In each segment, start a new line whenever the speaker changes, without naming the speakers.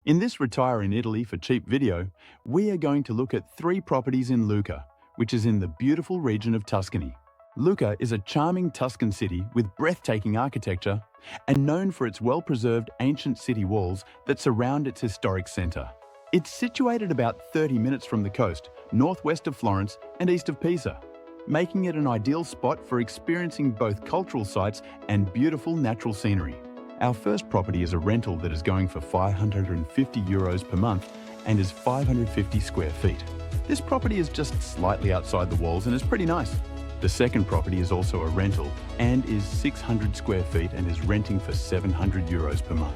In this Retire in Italy for Cheap video, we are going to look at 3 properties in Lucca, which is in the beautiful region of Tuscany. Lucca is a charming Tuscan city with breathtaking architecture and known for its well-preserved ancient city walls that surround its historic centre. It's situated about 30 minutes from the coast, northwest of Florence and east of Pisa, making it an ideal spot for experiencing both cultural sites and beautiful natural scenery. Our first property is a rental that is going for €550 per month and is 550 square feet. This property is just slightly outside the walls and is pretty nice. The second property is also a rental and is 600 square feet and is renting for €700 per month.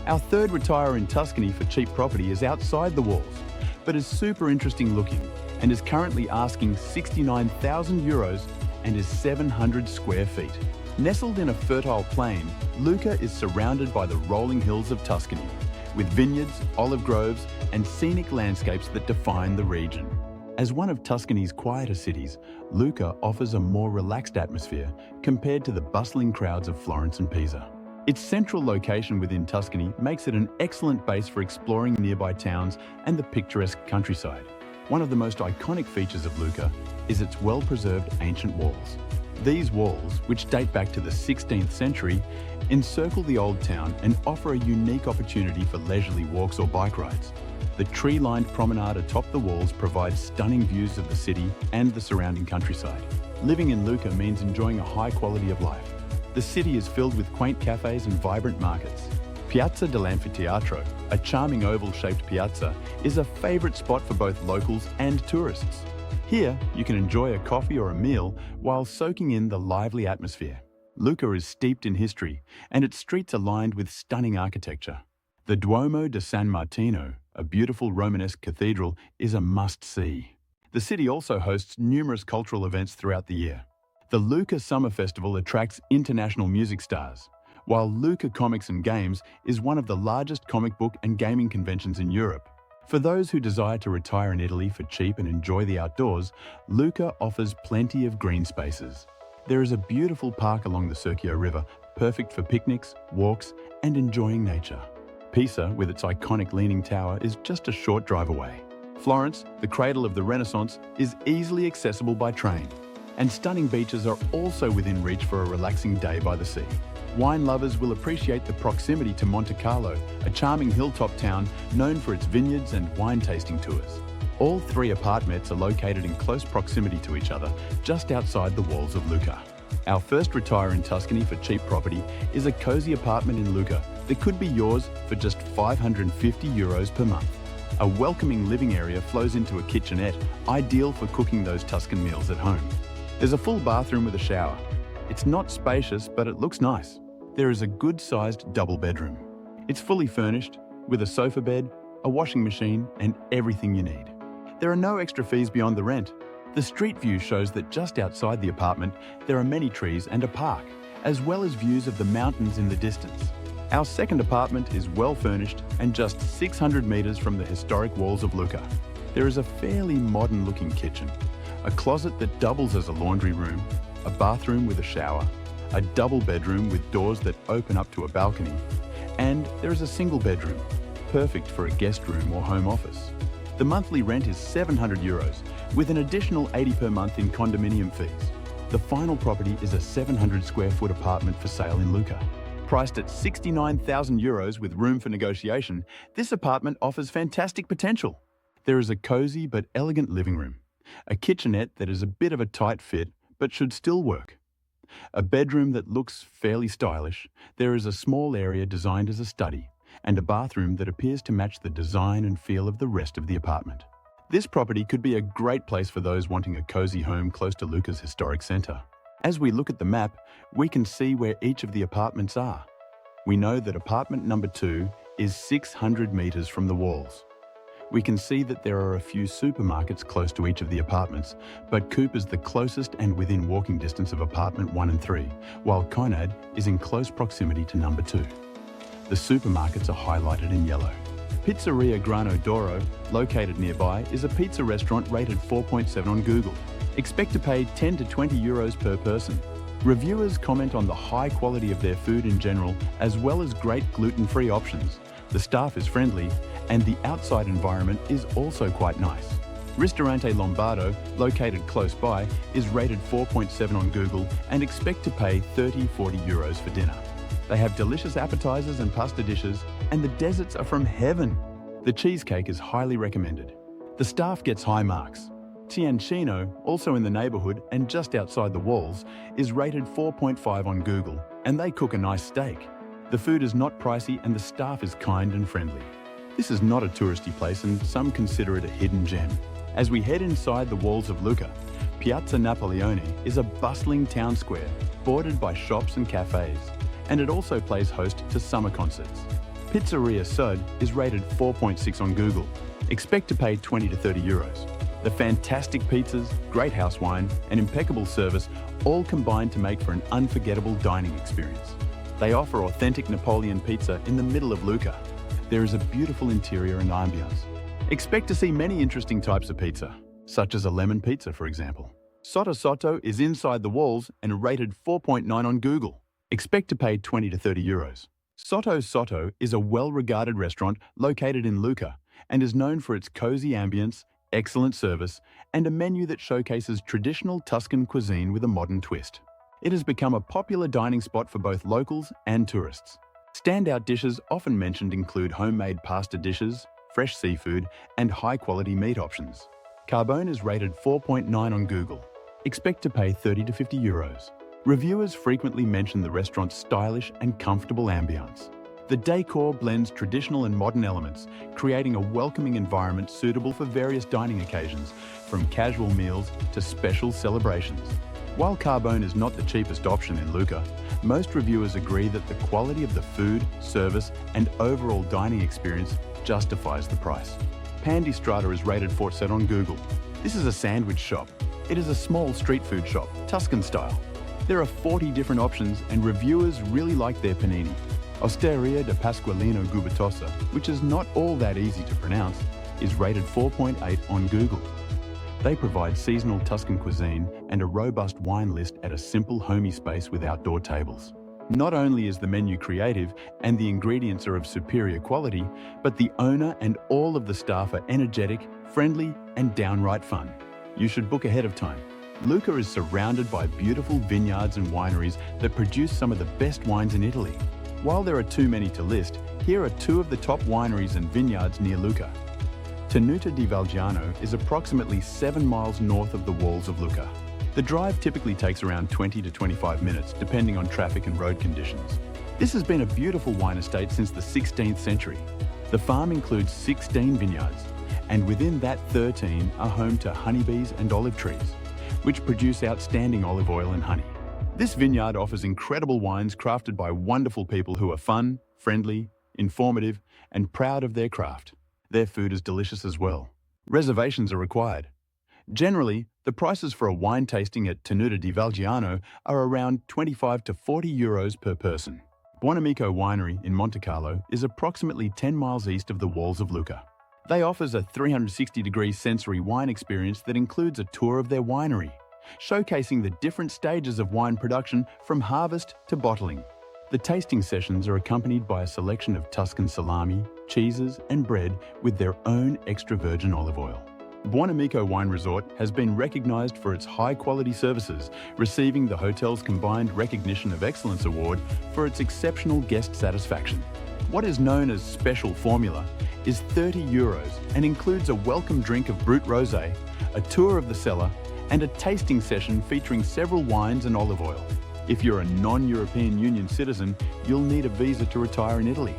Our third Retire in Tuscany for Cheap property is outside the walls, but is super interesting looking and is currently asking €69,000 and is 700 square feet. Nestled in a fertile plain, Lucca is surrounded by the rolling hills of Tuscany, with vineyards, olive groves, and scenic landscapes that define the region. As one of Tuscany's quieter cities, Lucca offers a more relaxed atmosphere compared to the bustling crowds of Florence and Pisa. Its central location within Tuscany makes it an excellent base for exploring nearby towns and the picturesque countryside. One of the most iconic features of Lucca is its well-preserved ancient walls. These walls, which date back to the 16th century, encircle the old town and offer a unique opportunity for leisurely walks or bike rides. The tree-lined promenade atop the walls provides stunning views of the city and the surrounding countryside. Living in Lucca means enjoying a high quality of life. The city is filled with quaint cafes and vibrant markets. Piazza dell'Anfiteatro, a charming oval-shaped piazza, is a favorite spot for both locals and tourists. Here, you can enjoy a coffee or a meal while soaking in the lively atmosphere. Lucca is steeped in history, and its streets are lined with stunning architecture. The Duomo di San Martino, a beautiful Romanesque cathedral, is a must-see. The city also hosts numerous cultural events throughout the year. The Lucca Summer Festival attracts international music stars, while Lucca Comics and Games is one of the largest comic book and gaming conventions in Europe. For those who desire to retire in Italy for cheap and enjoy the outdoors, Lucca offers plenty of green spaces. There is a beautiful park along the Cerchio River, perfect for picnics, walks, and enjoying nature. Pisa, with its iconic leaning tower, is just a short drive away. Florence, the cradle of the Renaissance, is easily accessible by train. And stunning beaches are also within reach for a relaxing day by the sea. Wine lovers will appreciate the proximity to Monte Carlo, a charming hilltop town known for its vineyards and wine tasting tours. All 3 apartments are located in close proximity to each other, just outside the walls of Lucca. Our first Retire in Tuscany for Cheap property is a cozy apartment in Lucca that could be yours for just €550 per month. A welcoming living area flows into a kitchenette, ideal for cooking those Tuscan meals at home. There's a full bathroom with a shower. It's not spacious, but it looks nice. There is a good-sized double bedroom. It's fully furnished, with a sofa bed, a washing machine, and everything you need. There are no extra fees beyond the rent. The street view shows that just outside the apartment, there are many trees and a park, as well as views of the mountains in the distance. Our second apartment is well furnished and just 600 meters from the historic walls of Lucca. There is a fairly modern-looking kitchen, a closet that doubles as a laundry room, a bathroom with a shower, a double bedroom with doors that open up to a balcony, and there is a single bedroom, perfect for a guest room or home office. The monthly rent is €700, with an additional $80 per month in condominium fees. The final property is a 700 square foot apartment for sale in Lucca. Priced at €69,000 with room for negotiation, this apartment offers fantastic potential. There is a cozy but elegant living room, a kitchenette that is a bit of a tight fit but should still work, a bedroom that looks fairly stylish. There is a small area designed as a study, and a bathroom that appears to match the design and feel of the rest of the apartment. This property could be a great place for those wanting a cozy home close to Lucca's historic centre. As we look at the map, we can see where each of the apartments are. We know that apartment number 2 is 600 metres from the walls. We can see that there are a few supermarkets close to each of the apartments, but Coop is the closest and within walking distance of apartment 1 and 3, while Conad is in close proximity to number 2. The supermarkets are highlighted in yellow. Pizzeria Grano Doro, located nearby, is a pizza restaurant rated 4.7 on Google. Expect to pay €10 to €20 per person. Reviewers comment on the high quality of their food in general, as well as great gluten-free options. The staff is friendly, and the outside environment is also quite nice. Ristorante Lombardo, located close by, is rated 4.7 on Google and expect to pay 30–40 euros for dinner. They have delicious appetizers and pasta dishes, and the desserts are from heaven. The cheesecake is highly recommended. The staff gets high marks. Tianchino, also in the neighborhood and just outside the walls, is rated 4.5 on Google, and they cook a nice steak. The food is not pricey and the staff is kind and friendly. This is not a touristy place and some consider it a hidden gem. As we head inside the walls of Lucca, Piazza Napoleone is a bustling town square bordered by shops and cafes, and it also plays host to summer concerts. Pizzeria Sud is rated 4.6 on Google. Expect to pay 20–30 euros. The fantastic pizzas, great house wine, and impeccable service all combine to make for an unforgettable dining experience. They offer authentic Napoleon pizza in the middle of Lucca. There is a beautiful interior and ambiance. Expect to see many interesting types of pizza, such as a lemon pizza, for example. Sotto Sotto is inside the walls and rated 4.9 on Google. Expect to pay 20–30 euros. Sotto Sotto is a well-regarded restaurant located in Lucca and is known for its cozy ambience, excellent service, and a menu that showcases traditional Tuscan cuisine with a modern twist. It has become a popular dining spot for both locals and tourists. Standout dishes often mentioned include homemade pasta dishes, fresh seafood, and high-quality meat options. Carbone is rated 4.9 on Google. Expect to pay 30–50 euros. Reviewers frequently mention the restaurant's stylish and comfortable ambiance. The decor blends traditional and modern elements, creating a welcoming environment suitable for various dining occasions, from casual meals to special celebrations. While Carbone is not the cheapest option in Lucca, most reviewers agree that the quality of the food, service, and overall dining experience justifies the price. Pan di Strada is rated 4.7 on Google. This is a sandwich shop. It is a small street food shop, Tuscan style. There are 40 different options and reviewers really like their panini. Osteria de Pasqualino Gubitosa, which is not all that easy to pronounce, is rated 4.8 on Google. They provide seasonal Tuscan cuisine and a robust wine list at a simple, homey space with outdoor tables. Not only is the menu creative and the ingredients are of superior quality, but the owner and all of the staff are energetic, friendly, and downright fun. You should book ahead of time. Lucca is surrounded by beautiful vineyards and wineries that produce some of the best wines in Italy. While there are too many to list, here are two of the top wineries and vineyards near Lucca. Tenuta di Valgiano is approximately 7 miles north of the walls of Lucca. The drive typically takes around 20 to 25 minutes, depending on traffic and road conditions. This has been a beautiful wine estate since the 16th century. The farm includes 16 vineyards, and within that 13 are home to honeybees and olive trees, which produce outstanding olive oil and honey. This vineyard offers incredible wines crafted by wonderful people who are fun, friendly, informative, and proud of their craft. Their food is delicious as well. Reservations are required. Generally, the prices for a wine tasting at Tenuta di Valgiano are around 25 to 40 euros per person. Buonamico Winery in Monte Carlo is approximately 10 miles east of the walls of Lucca. They offers a 360-degree sensory wine experience that includes a tour of their winery, showcasing the different stages of wine production from harvest to bottling. The tasting sessions are accompanied by a selection of Tuscan salami, cheeses, and bread with their own extra virgin olive oil. Buonamico Wine Resort has been recognized for its high-quality services, receiving the hotel's Combined Recognition of Excellence Award for its exceptional guest satisfaction. What is known as Special Formula is 30 euros and includes a welcome drink of Brut Rosé, a tour of the cellar, and a tasting session featuring several wines and olive oil. If you're a non-European Union citizen, you'll need a visa to retire in Italy.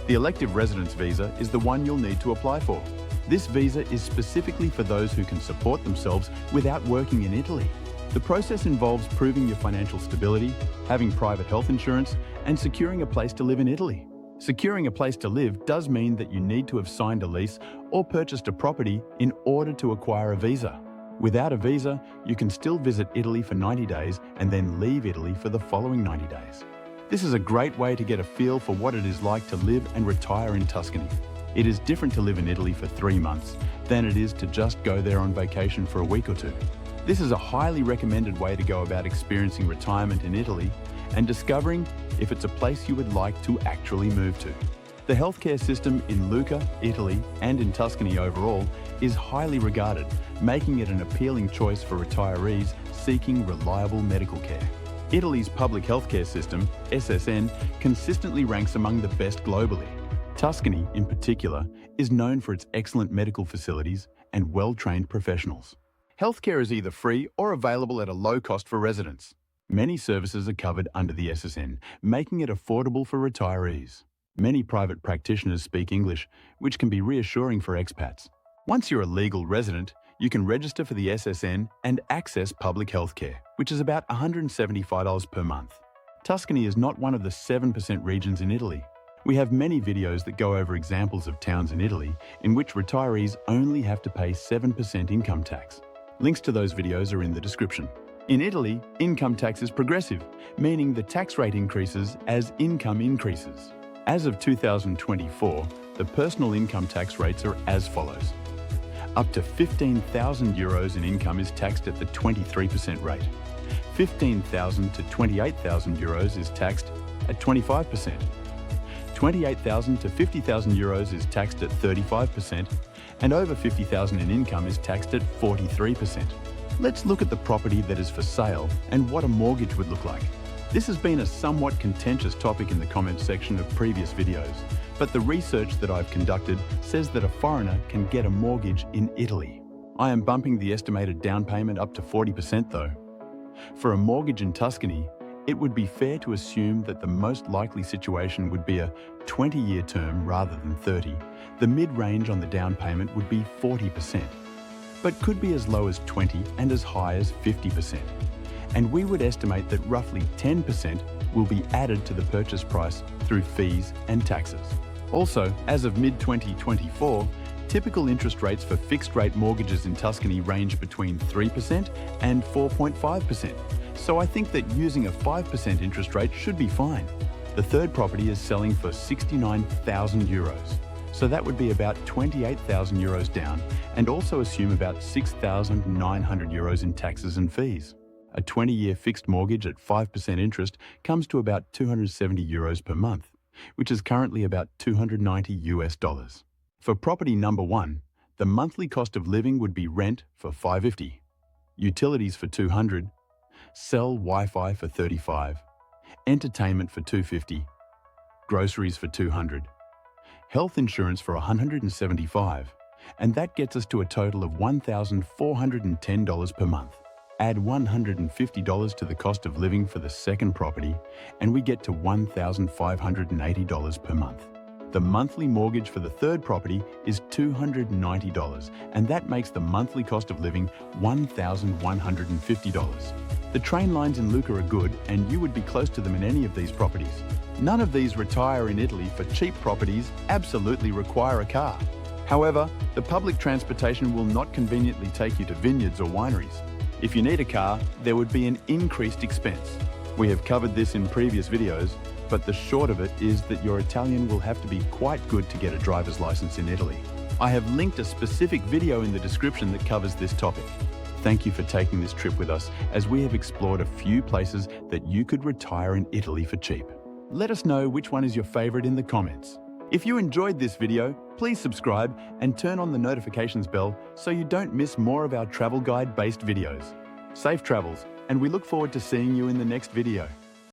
The elective residence visa is the one you'll need to apply for. This visa is specifically for those who can support themselves without working in Italy. The process involves proving your financial stability, having private health insurance, and securing a place to live in Italy. Securing a place to live does mean that you need to have signed a lease or purchased a property in order to acquire a visa. Without a visa, you can still visit Italy for 90 days and then leave Italy for the following 90 days. This is a great way to get a feel for what it is like to live and retire in Tuscany. It is different to live in Italy for 3 months than it is to just go there on vacation for a week or two. This is a highly recommended way to go about experiencing retirement in Italy and discovering if it's a place you would like to actually move to. The healthcare system in Lucca, Italy, and in Tuscany overall is highly regarded, making it an appealing choice for retirees seeking reliable medical care. Italy's public healthcare system, SSN, consistently ranks among the best globally. Tuscany, in particular, is known for its excellent medical facilities and well-trained professionals. Healthcare is either free or available at a low cost for residents. Many services are covered under the SSN, making it affordable for retirees. Many private practitioners speak English, which can be reassuring for expats. Once you're a legal resident, you can register for the SSN and access public health care, which is about $175 per month. Tuscany is not one of the 7% regions in Italy. We have many videos that go over examples of towns in Italy in which retirees only have to pay 7% income tax. Links to those videos are in the description. In Italy, income tax is progressive, meaning the tax rate increases as income increases. As of 2024, the personal income tax rates are as follows. Up to €15,000 in income is taxed at the 23% rate. €15,000 to €28,000 is taxed at 25%. €28,000 to €50,000 is taxed at 35%, and over $50,000 in income is taxed at 43%. Let's look at the property that is for sale and what a mortgage would look like. This has been a somewhat contentious topic in the comments section of previous videos, but the research that I've conducted says that a foreigner can get a mortgage in Italy. I am bumping the estimated down payment up to 40% though. For a mortgage in Tuscany, it would be fair to assume that the most likely situation would be a 20-year term rather than 30. The mid-range on the down payment would be 40%, but could be as low as 20 and as high as 50%. And we would estimate that roughly 10% will be added to the purchase price through fees and taxes. Also, as of mid-2024, typical interest rates for fixed-rate mortgages in Tuscany range between 3% and 4.5%. So I think that using a 5% interest rate should be fine. The third property is selling for €69,000. So that would be about €28,000 down, and also assume about €6,900 in taxes and fees. A 20-year fixed mortgage at 5% interest comes to about €270 per month, which is currently about $290. For property number 1, the monthly cost of living would be rent for $550, utilities for $200, cell Wi-Fi for $35, entertainment for $250, groceries for $200, health insurance for $175, and that gets us to a total of $1,410 per month. Add $150 to the cost of living for the second property, and we get to $1,580 per month. The monthly mortgage for the third property is $290, and that makes the monthly cost of living $1,150. The train lines in Lucca are good, and you would be close to them in any of these properties. None of these retire in Italy for cheap properties absolutely require a car. However, the public transportation will not conveniently take you to vineyards or wineries. If you need a car, there would be an increased expense. We have covered this in previous videos, but the short of it is that your Italian will have to be quite good to get a driver's license in Italy. I have linked a specific video in the description that covers this topic. Thank you for taking this trip with us as we have explored a few places that you could retire in Italy for cheap. Let us know which one is your favorite in the comments. If you enjoyed this video, please subscribe and turn on the notifications bell so you don't miss more of our travel guide-based videos. Safe travels, and we look forward to seeing you in the next video.